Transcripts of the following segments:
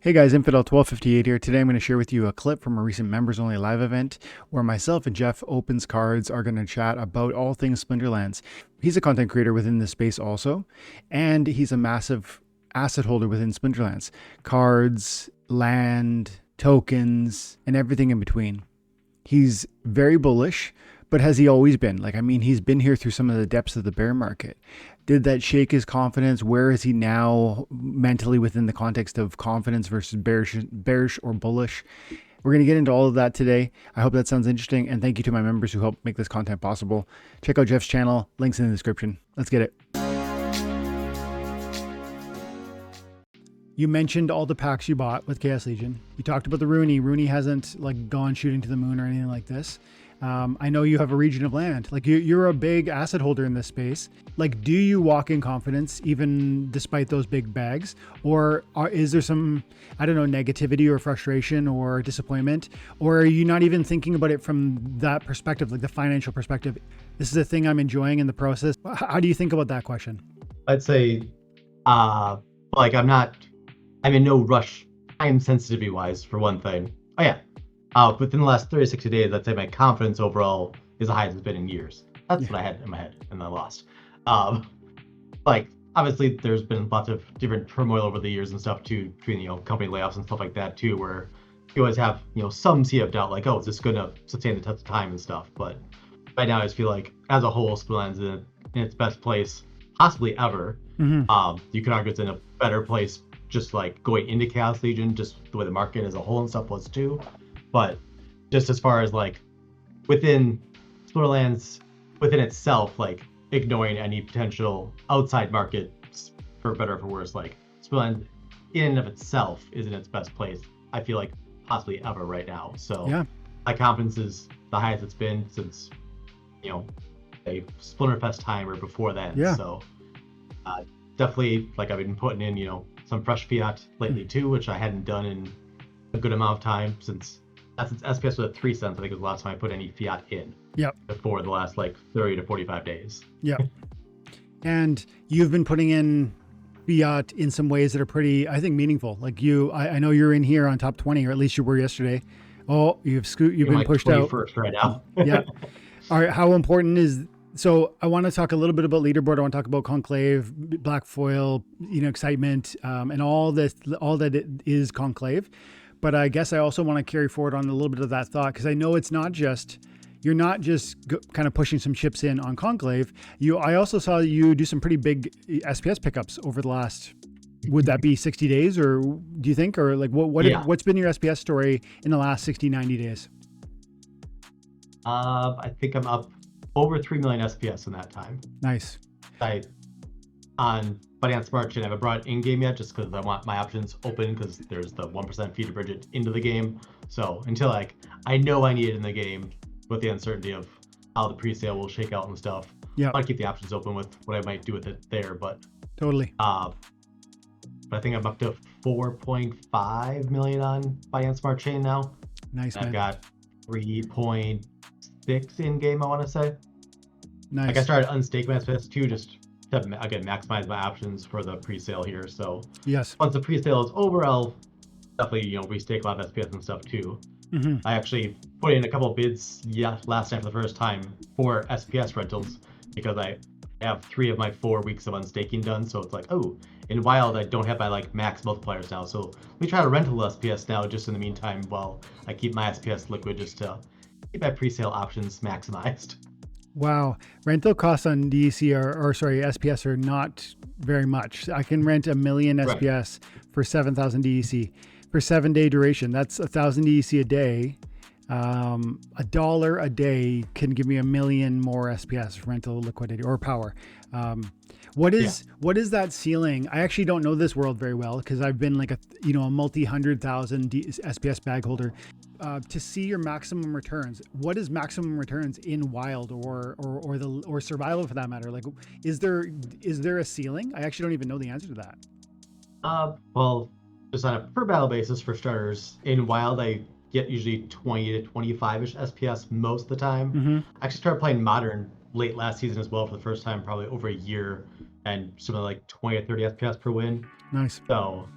Hey guys, Infidel1258 here. Today I'm going to share with you a clip from a recent members only live event where myself and JeffOpensCards are going to chat about all things Splinterlands. He's a content creator within this space also, and he's a massive asset holder within Splinterlands. Cards, land, tokens, and everything in between. He's very bullish, but has he always been? He's been here through some of the depths of the bear market. Did that shake his confidence? Where is he now mentally within the context of confidence versus bearish or bullish? We're going to get into all of that today. I hope that sounds interesting. And thank you to my members who help make this content possible. Check out Jeff's channel. Links in the description. Let's get it. You mentioned all the packs you bought with Chaos Legion. You talked about the Rooney. Rooney hasn't gone shooting to the moon or anything like this. I know you have a region of land. You're a big asset holder in this space. Do you walk in confidence even despite those big bags? Or is there some, negativity or frustration or disappointment? Or are you not even thinking about it from that perspective, the financial perspective? This is a thing I'm enjoying in the process. How do you think about that question? I'd say, I'm in no rush time sensitivity wise, for one thing. Oh yeah. Within the last 30 to 60 days, I'd say my confidence overall is the highest it's been in years. That's what I had in my head, and I lost. Obviously, there's been lots of different turmoil over the years and stuff too, between company layoffs and stuff like that too, where you always have some seed of doubt, is this going to sustain the test of time and stuff. But right now, I just feel like as a whole, Splinterlands is in its best place, possibly ever. Mm-hmm. You could argue it's in a better place, just going into Chaos Legion, just the way the market as a whole and stuff was too. But just as far as within Splinterlands, within itself, ignoring any potential outside markets for better or for worse, Splinterlands in and of itself is in its best place, I feel like possibly ever right now. So yeah, my confidence is the highest it's been since, a Splinterfest time or before then. Yeah. So definitely I've been putting in, some fresh fiat lately too, which I hadn't done in a good amount of time since SPS was at 3 cents. I think it was the last time I put any fiat in. Yep. Before the last 30 to 45 days. Yep. And you've been putting in fiat in some ways that are pretty, I think, meaningful. I know you're in here on top 20, or at least you were yesterday. Oh, you've been pushed out. First right now. Yeah. All right. How important is? So I want to talk a little bit about leaderboard. I want to talk about Conclave, Black Foil, excitement, and all that it is Conclave. But I guess I also want to carry forward on a little bit of that thought, because I know you're not just kind of pushing some chips in on Conclave. I also saw you do some pretty big SPS pickups over the last, would that be 60 days, or do you think, or what's been your SPS story in the last 60, 90 days? I think I'm up over 3 million SPS in that time. Nice. On Binance Smart Chain, I haven't brought it in-game yet, just because I want my options open, because there's the 1% fee to bridge it into the game. So until I know I need it in the game, with the uncertainty of how the pre-sale will shake out and stuff, I want to keep the options open with what I might do with it there. But totally. But I think I'm up to 4.5 million on Binance Smart Chain now. Nice, man. I've got 3.6 in-game, I want to say. Nice. I started unstaking my SPS too, just to again maximize my options for the pre-sale here. So yes, once the pre-sale is over, I'll definitely restake a lot of SPS and stuff too. Mm-hmm. I actually put in a couple of bids last night for the first time for SPS rentals, because I have 3 of my 4 weeks of unstaking done. So it's in Wild I don't have my max multipliers now, so let me try to rental SPS now just in the meantime while I keep my SPS liquid, just to keep my pre-sale options maximized. Wow. Rental costs on DEC SPS are not very much. I can rent 1 million SPS for 7,000 DEC for 7-day duration. That's 1,000 DEC a day. $1 a day can give me 1 million more SPS rental liquidity or power. What is that ceiling? I actually don't know this world very well, because I've been a multi-100,000 SPS bag holder. To see your maximum returns, what is maximum returns in Wild or survival for that matter? Is there a ceiling? I actually don't even know the answer to that. Well, just on a per battle basis for starters, in Wild I get usually 20 to 25-ish SPS most of the time. Mm-hmm. I actually started playing Modern late last season as well for the first time, probably over a year, and something 20 to 30 FPS per win. Nice. So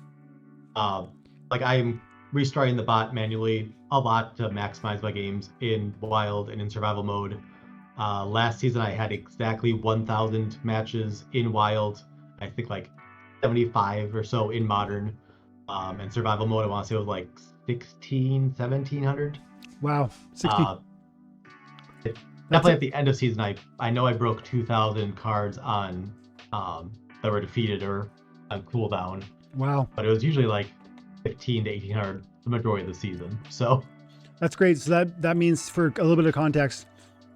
like I'm restarting the bot manually a lot to maximize my games in wild and in survival mode. Last season I had exactly 1,000 matches in wild. I think like 75 or so in modern. And survival mode I want to say it was like 1,700. Wow, 60. Definitely at the end of season, I know I broke 2,000 cards on that were defeated or on cooldown. Wow, but it was usually like 15 to 1,800 the majority of the season. So that's great. So that means, for a little bit of context,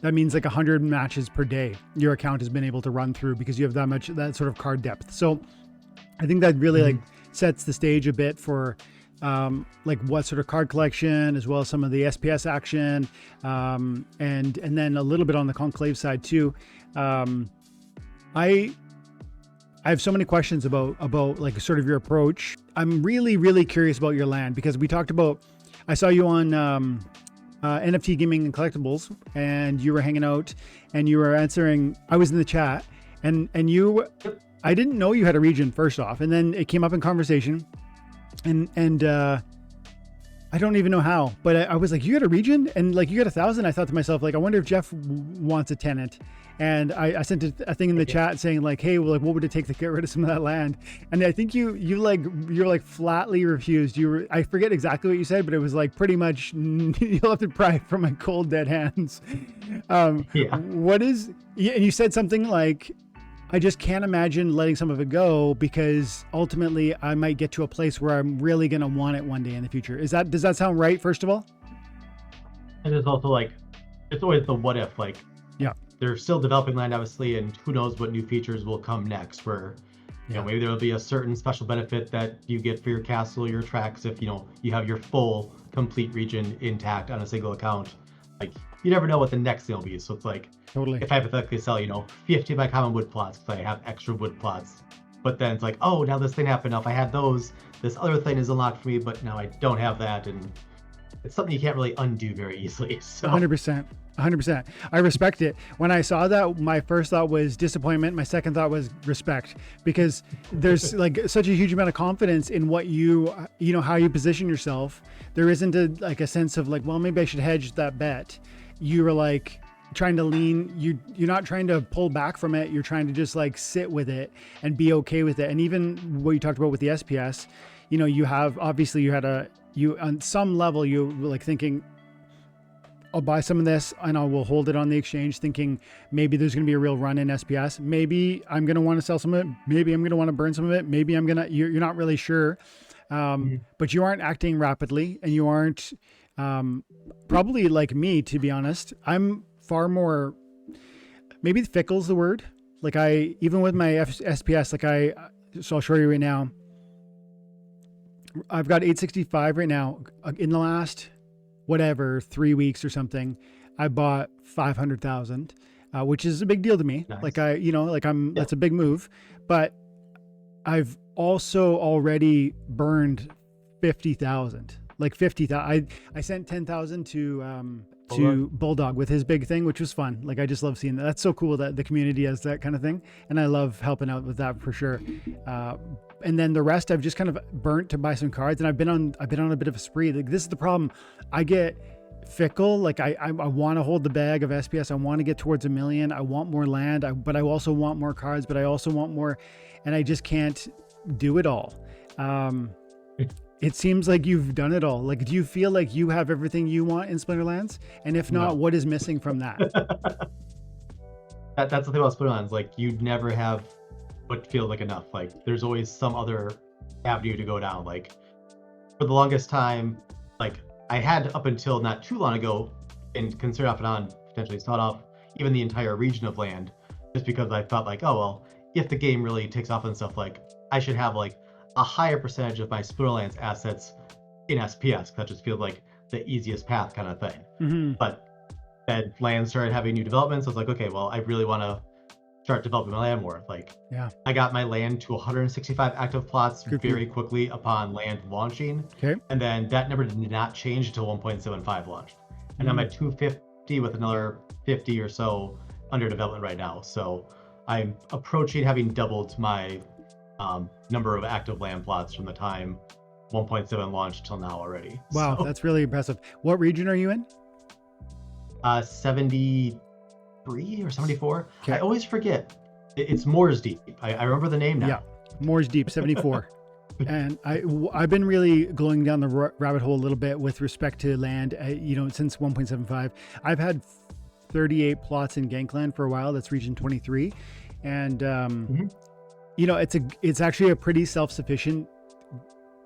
that means like 100 matches per day your account has been able to run through because you have that sort of card depth. So I think that really like sets the stage a bit for like what sort of card collection, as well as some of the SPS action, and then a little bit on the conclave side too. I have so many questions about like sort of your approach. I'm really curious about your land, because we talked about, I saw you on NFT Gaming and Collectibles, and you were hanging out and you were answering. I was in the chat, and I didn't know you had a region, first off, and then it came up in conversation, and I don't even know how, but I was like, you got a region and like you got 1,000. I thought to myself, like, I wonder if Jeff wants a tenant. And I sent a thing in the chat saying like, hey, well, like, what would it take to get rid of some of that land? And I think you're like flatly refused. I forget exactly what you said, but it was like pretty much, you'll have to pry from my cold dead hands. And you said something like, I just can't imagine letting some of it go, because ultimately I might get to a place where I'm really going to want it one day in the future. Does that sound right, first of all? And it's also like, it's always the what if, like, yeah, they're still developing land, obviously, and who knows what new features will come next, where, you know, maybe there'll be a certain special benefit that you get for your castle, your tracks, if, you know, you have your full complete region intact on a single account. Like, you never know what the next thing will be. So it's like, totally, if I hypothetically sell, you know, 50 of my common wood plots because I have extra wood plots, but then it's like, oh, now this thing happened. Now if I had those, this other thing is unlocked for me, but now I don't have that, and it's something you can't really undo very easily. So 100%. I respect it. When I saw that, my first thought was disappointment. My second thought was respect, because there's like such a huge amount of confidence in what you know, how you position yourself. There isn't a sense of like, well, maybe I should hedge that bet. You were like trying to lean, you're not trying to pull back from it. You're trying to just like sit with it and be okay with it. And even what you talked about with the SPS, you know, you on some level, you were like thinking, I'll buy some of this and I will hold it on the exchange, thinking maybe there's going to be a real run in SPS. Maybe I'm going to want to sell some of it. Maybe I'm going to want to burn some of it. Maybe you're not really sure. But you aren't acting rapidly, and you aren't, probably like me, to be honest. I'm far more, maybe fickle's the word. Like even with my SPS, so I'll show you right now. I've got 865 right now. In the last, 3 weeks or something, I bought 500,000, which is a big deal to me. Nice. That's a big move, but I've also already burned 50,000, like 50,000. I sent 10,000 to Bulldog with his big thing, which was fun. Like, I just love seeing that. That's so cool that the community has that kind of thing. And I love helping out with that for sure. And then the rest I've just kind of burnt to buy some cards, and I've been on a bit of a spree. Like, this is the problem. I get fickle. Like I want to hold the bag of SPS. I want to get towards 1 million. I want more land, but I also want more cards, but I also want more, and I just can't do it all. It seems like you've done it all. Like, do you feel like you have everything you want in Splinterlands? And if not, what is missing from that? That's the thing about Splinterlands. Like, you never have what feels like enough. Like, there's always some other avenue to go down. Like, for the longest time, like, I had up until not too long ago, and considered off and on potentially start off even the entire region of land, just because I thought like, oh well, if the game really takes off and stuff, like, I should have like a higher percentage of my Splinterlands assets in SPS. That just feels like the easiest path kind of thing. Mm-hmm. But then land started having new developments. I was like, okay, well, I really want to start developing my land more. Like, I got my land to 165 active plots very quickly upon land launching. Okay. And then that number did not change until 1.75 launched. And I'm at 250 with another 50 or so under development right now. So I'm approaching having doubled my number of active land plots from the time 1.7 launched till now already. Wow, So, that's really impressive. What region are you in? 73 or 74. Okay. I always forget. It's Moore's Deep. I remember the name now. Yeah, Moore's Deep, 74. And I've been really going down the rabbit hole a little bit with respect to land, since 1.75. I've had 38 plots in Gankland for a while. That's region 23. And, it's actually a pretty self-sufficient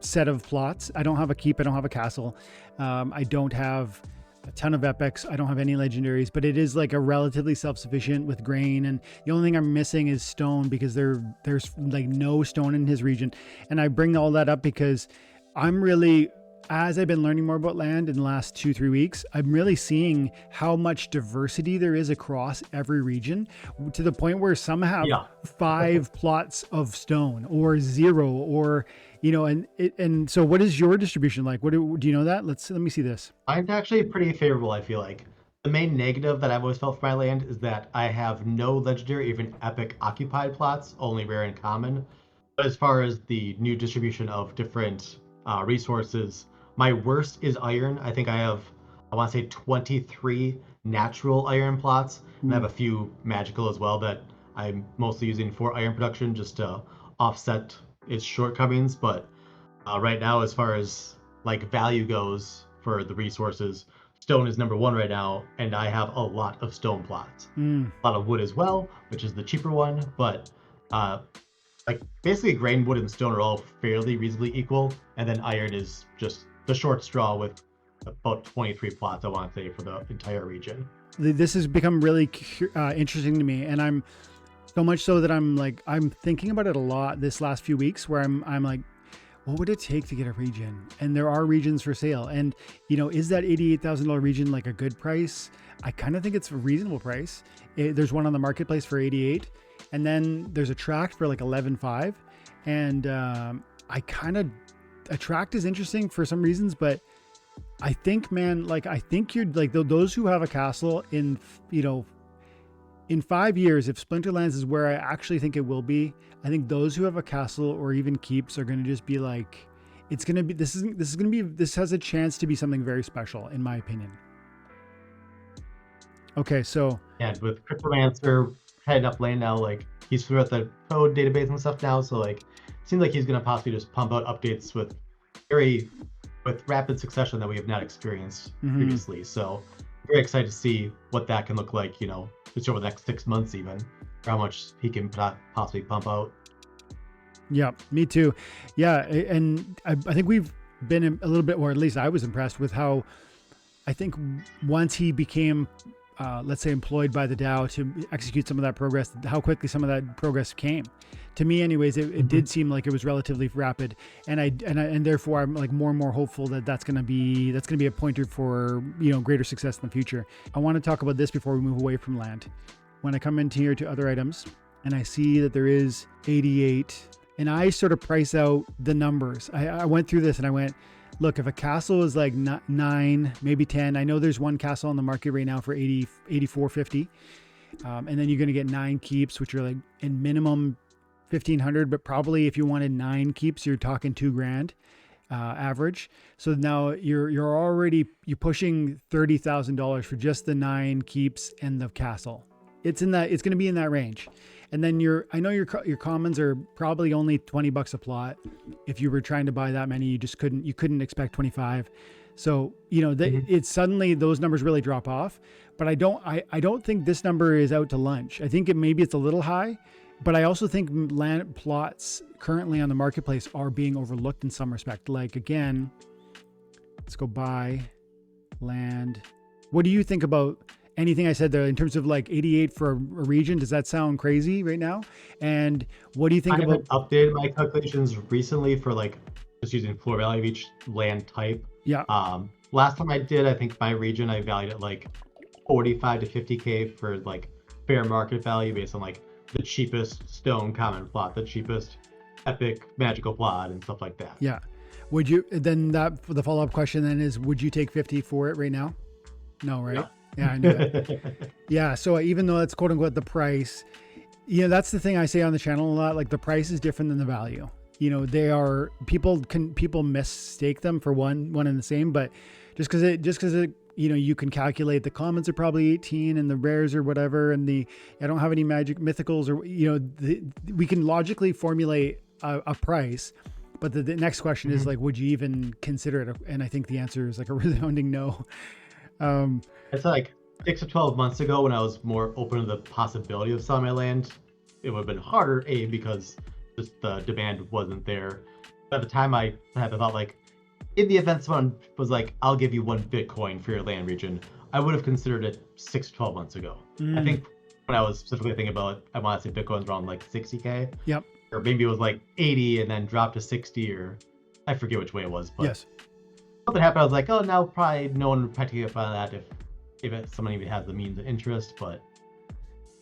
set of plots. I don't have a keep. I don't have a castle. I don't have a ton of epics. I don't have any legendaries, but it is like a relatively self-sufficient with grain. And the only thing I'm missing is stone, because there's like no stone in his region. And I bring all that up because I'm really, as I've been learning more about land in the last 2-3 weeks, I'm really seeing how much diversity there is across every region, to the point where some have 5 plots of stone or 0, or and so what is your distribution like? Do you know that? Let me see this. I'm actually pretty favorable, I feel like. The main negative that I've always felt for my land is that I have no legendary, even epic occupied plots, only rare and common. But as far as the new distribution of different resources, my worst is iron. I think I want to say 23 natural iron plots, and I have a few magical as well that I'm mostly using for iron production just to offset its shortcomings. But right now, as far as like value goes for the resources, stone is number 1 right now, and I have a lot of stone plots. A lot of wood as well, which is the cheaper one, but like basically grain, wood, and stone are all fairly reasonably equal, and then iron is just the short straw with about 23 plots, I want to say, for the entire region. This has become really interesting to me, and I'm so much so that I'm thinking about it a lot this last few weeks, where I'm like, what would it take to get a region? And there are regions for sale. And, is that $88,000 region like a good price? I kind of think it's a reasonable price. There's one on the marketplace for 88, and then there's a tract for like 11.5. And a tract is interesting for some reasons, but I think, man, I think you're like those who have a castle in 5 years, if Splinterlands is where I actually think it will be, I think those who have a castle or even keeps are going to just be like, this has a chance to be something very special, in my opinion. Okay, so. And with Cryptomancer heading up lane now, like he's throughout the code database and stuff now, so like it seems like he's going to possibly just pump out updates with rapid succession that we have not experienced previously. So very excited to see what that can look like, just over the next 6 months even, or how much he can possibly pump out. Yeah, me too. Yeah, and I think we've been a little bit, or at least I was impressed with how, I think once he became, let's say, employed by the DAO to execute some of that progress, how quickly some of that progress came. To me, anyways, it did seem like it was relatively rapid, and therefore I'm like more and more hopeful that that's gonna be a pointer for greater success in the future. I want to talk about this before we move away from land. When I come into here to other items, and I see that there is 88, and I sort of price out the numbers. I went through this and I went, look, if a castle is like 9, maybe 10, I know there's one castle on the market right now for 84.50, and then you're gonna get 9 keeps, which are like in minimum 1,500, but probably if you wanted 9 keeps, you're talking $2,000 average. So now you're pushing $30,000 for just the 9 keeps and the castle. It's going to be in that range. And then I know your commons are probably only $20 a plot. If you were trying to buy that many, you couldn't expect 25. So, it's suddenly those numbers really drop off, but I don't think this number is out to lunch. I think maybe it's a little high. But I also think land plots currently on the marketplace are being overlooked in some respect. Like, again, let's go buy land. What do you think about anything I said there in terms of like 88 for a region? Does that sound crazy right now? And what do you think about? I haven't updated my calculations recently for like just using floor value of each land type. Yeah. Last time I did, I think my region, I valued it like 45 to 50K for like fair market value based on like the cheapest stone common plot, the cheapest epic magical plot, and stuff like that. Yeah. Would you then the follow-up question then is, would you take 50 for it right now? No, right? Yeah, I knew that. Yeah. So even though that's quote unquote the price, that's the thing I say on the channel a lot, like the price is different than the value. they are, people mistake them for one and the same, but just because it, you can calculate the commons are probably 18 and the rares or whatever, and I don't have any magic mythicals, or, we can logically formulate a price. But the next question is like, would you even consider it? And I think the answer is like a resounding no. It's like 6 to 12 months ago when I was more open to the possibility of selling my land. It would have been harder, because just the demand wasn't there. But at the time, I had the thought, like, in the event someone was like, I'll give you 1 Bitcoin for your land region, I would have considered it 6 to 12 months ago. I think when I was specifically thinking about it, I want to say Bitcoin's around like 60K. Yep. Or maybe it was like 80 and then dropped to 60, or I forget which way it was. But yes. Something happened. I was like, oh, now probably no one would practically get by that if someone even has the means of interest. But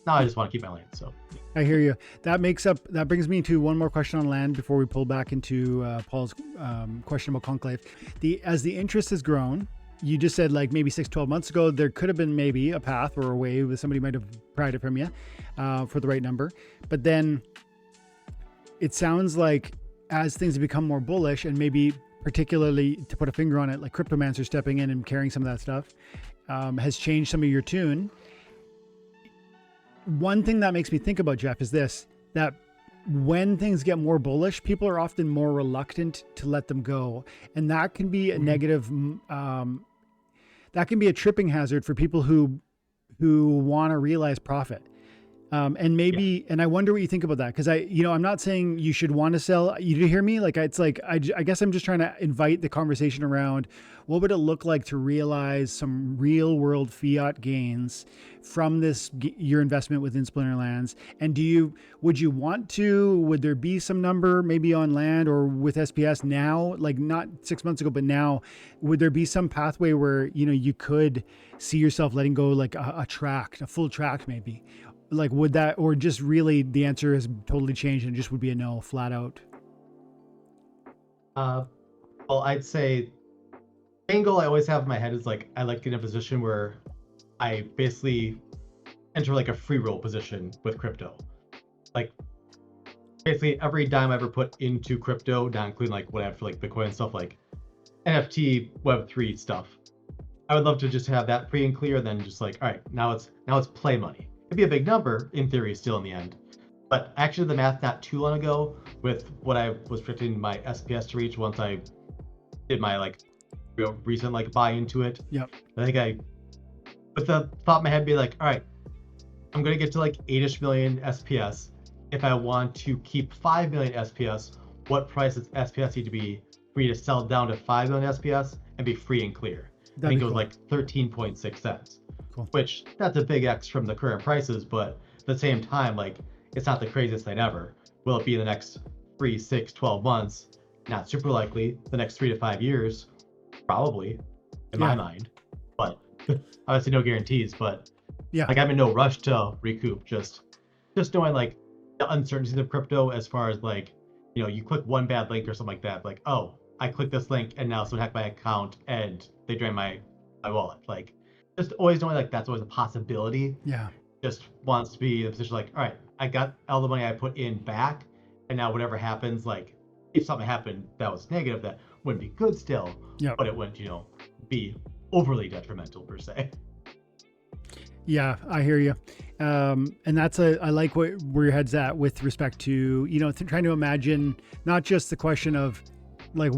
now I just want to keep my land. So I hear you. That brings me to one more question on land before we pull back into Paul's question about conclave. As the interest has grown, you just said like maybe 6, 12 months ago, there could have been maybe a path or a way where somebody might have pried it from you for the right number. But then it sounds like as things have become more bullish, and maybe particularly, to put a finger on it, like Cryptomancer stepping in and carrying some of that stuff has changed some of your tune. One thing that makes me think about, Jeff, is this, that when things get more bullish, people are often more reluctant to let them go. And that can be a negative, that can be a tripping hazard for people who want to realize profit. And maybe, and I wonder what you think about that. Cause I'm not saying you should want to sell. You hear me? Like, it's like, I guess I'm just trying to invite the conversation around what would it look like to realize some real world fiat gains from your investment within Splinterlands. And would you want to, would there be some number maybe on land or with SPS now, like not 6 months ago, but now, would there be some pathway where, you could see yourself letting go like a full tract maybe? Like, would that, or just really the answer has totally changed and just would be a no, flat out? Well, I'd say main goal I always have in my head is like, I like in a position where I basically enter like a free roll position with crypto. Like basically every dime I ever put into crypto, not including like what I have for like Bitcoin and stuff, like NFT, Web3 stuff, I would love to just have that free and clear, and then just like, all right, now it's play money. It'd be a big number in theory still in the end, but actually the math not too long ago with what I was predicting my SPS to reach once I did my like real recent like buy into it. Yep. I think with the thought in my head be like, all right, I'm gonna get to like 8-ish million SPS. If I want to keep 5 million SPS, what price does SPS need to be for me to sell down to 5 million SPS and be free and clear? I think it was like 13.6 cents. Cool. Which that's a big X from the current prices, but at the same time, like it's not the craziest thing ever. Will it be in the next 3, 6, 12 months? Not super likely. The next 3 to 5 years, probably, in my mind. But obviously no guarantees. But yeah, like I'm in no rush to recoup. Just knowing like the uncertainties of crypto as far as like, you click one bad link or something like that. Like, oh, I clicked this link and now someone hacked my account and they drained my wallet. Like, just always knowing like that's always a possibility. Yeah. Just wants to be in a position like, all right, I got all the money I put in back, and now whatever happens, like if something happened that was negative, that wouldn't be good still, but it wouldn't, be overly detrimental per se. Yeah, I hear you. And that's I like where your head's at with respect to, trying to imagine not just the question of like,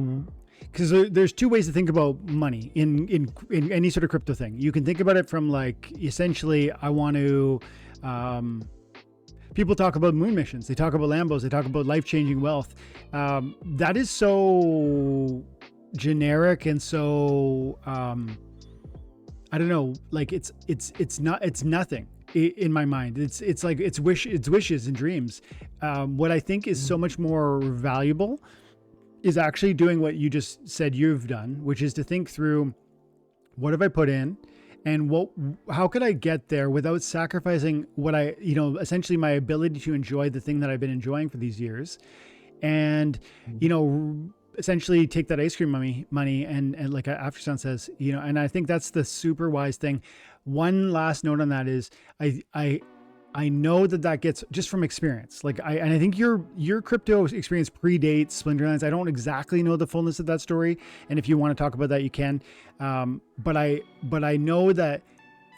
because there's two ways to think about money in any sort of crypto thing. You can think about it from like, essentially, I want to, people talk about moon missions. They talk about Lambos. They talk about life-changing wealth. That is so generic and so, I don't know, like it's nothing in my mind. It's like, it's wishes and dreams. What I think is so much more valuable is actually doing what you just said you've done, which is to think through, what have I put in and how could I get there without sacrificing what I, essentially my ability to enjoy the thing that I've been enjoying for these years, and, essentially take that ice cream money and like Aftersun says, and I think that's the super wise thing. One last note on that is I I know that gets just from experience. Like and I think your crypto experience predates Splinterlands. I don't exactly know the fullness of that story, and if you want to talk about that, you can. But I know that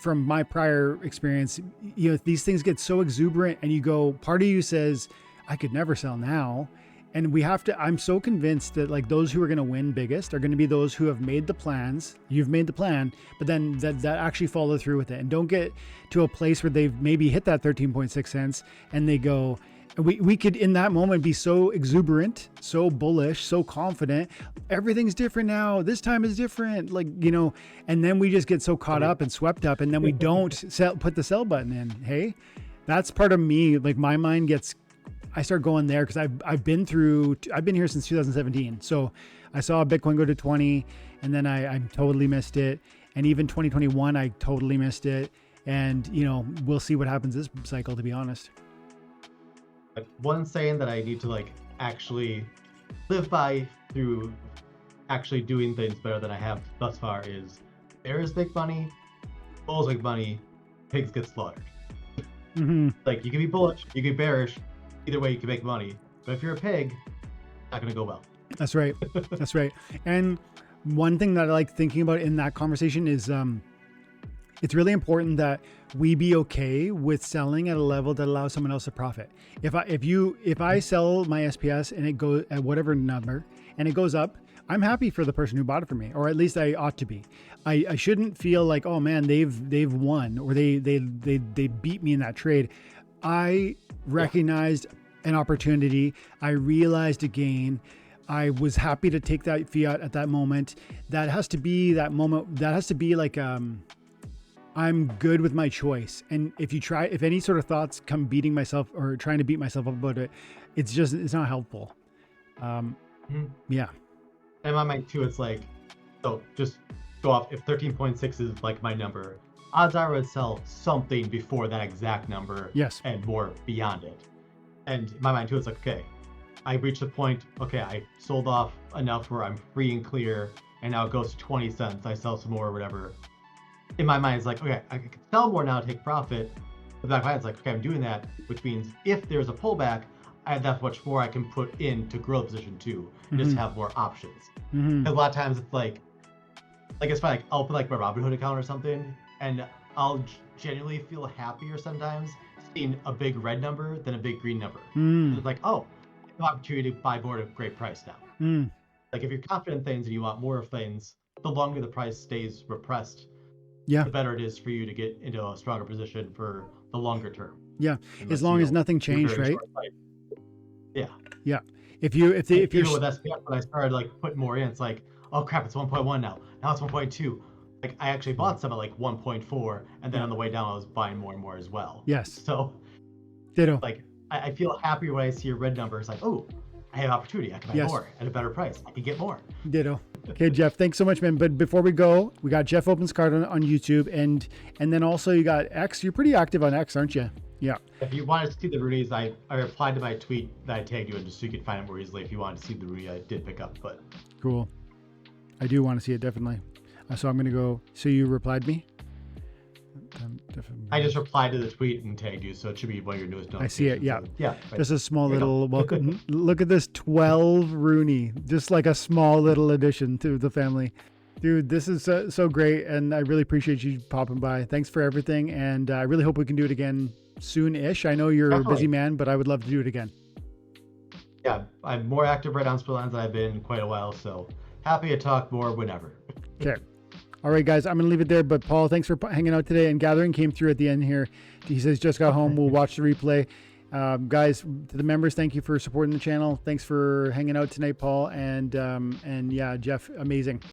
from my prior experience, you know, these things get so exuberant, and you go, part of you says, I could never sell now. And we have to, I'm so convinced that like those who are going to win biggest are going to be those who have made the plans. You've made the plan, but then that actually follow through with it and don't get to a place where they've maybe hit that 13.6 cents and they go, we could in that moment be so exuberant, so bullish, so confident. Everything's different now. This time is different. Like, you know, and then we just get so caught up and swept up, and then we don't put the sell button in. Hey, that's part of me. Like my mind gets, I start going there because I've been here since 2017. So I saw Bitcoin go to 20, and then I totally missed it. And even 2021, I totally missed it. And, you know, we'll see what happens this cycle, to be honest. One saying that I need to like actually live by through actually doing things better than I have thus far is bears make money, bulls make money, pigs get slaughtered. Mm-hmm. Like you can be bullish, you can be bearish, either way you can make money. But if you're a pig, it's not going to go well. That's right. That's right. And one thing that I like thinking about in that conversation is it's really important that we be okay with selling at a level that allows someone else to profit. If I sell my SPS and it goes at whatever number and it goes up, I'm happy for the person who bought it for me, or at least I ought to be. I shouldn't feel like, oh man, they've won, or they beat me in that trade. I recognized an opportunity. I realized a gain. I was happy to take that fiat at that moment. That has to be that moment. That has to be like, I'm good with my choice. And if any sort of thoughts come beating myself or trying to beat myself up about it, it's not helpful. Yeah. In my mind too, it's like, so just go off, if 13.6 is like my number, odds are I would sell something before that exact number. Yes. And more beyond it. And in my mind too, it's like, okay, I reached the point, okay, I sold off enough where I'm free and clear, and now it goes to 20 cents. I sell some more or whatever. In my mind, it's like, okay, I can sell more now, take profit. But back mind, it's like, okay, I'm doing that, which means if there's a pullback, I have that much more I can put in to grow the position too, and just have more options. Because a lot of times it's like it's fine, like I'll put like my Robinhood account or something, and I'll genuinely feel happier sometimes seeing a big red number than a big green number. It's like, oh, I have an opportunity to buy more at a great price now. Like if you're confident in things and you want more of things, the longer the price stays repressed, the better it is for you to get into a stronger position for the longer term. Yeah, as long as nothing changed, right? Yeah. Yeah. If you're with SPS, when I started like putting more in, it's like, oh crap, it's 1.1 now. Now it's 1.2. Like I actually bought some at like 1.4, and then on the way down I was buying more and more as well. Yes. So ditto. Like I feel happier when I see a red number. It's like, oh, I have opportunity. I can buy more at a better price. I can get more. Ditto. Okay, Jeff, thanks so much, man. But before we go, we got Jeff Opens Card on YouTube, and then also you got X. You're pretty active on X, aren't you? Yeah. If you wanted to see the Roonies, I replied to my tweet that I tagged you in just so you could find it more easily. If you wanted to see the Rooney, I did pick up, but. Cool. I do want to see it, definitely. So I'm going to go. So you replied me? I just replied to the tweet and tagged you, so it should be one of your newest notifications. I see it, yeah. Yeah. Right. Just a small little welcome. Look at this 12 Rooney. Just like a small little addition to the family. Dude, this is so great, and I really appreciate you popping by. Thanks for everything, and I really hope we can do it again soon-ish. I know you're a busy man, but I would love to do it again. Yeah, I'm more active right on Splinterlands than I've been in quite a while, so happy to talk more whenever. Okay. All right, guys, I'm going to leave it there, but Paul, thanks for hanging out today, and Gathering came through at the end here. He says, just got home. We'll watch the replay. Guys, to the members, thank you for supporting the channel. Thanks for hanging out tonight, Paul, and yeah, Jeff, amazing.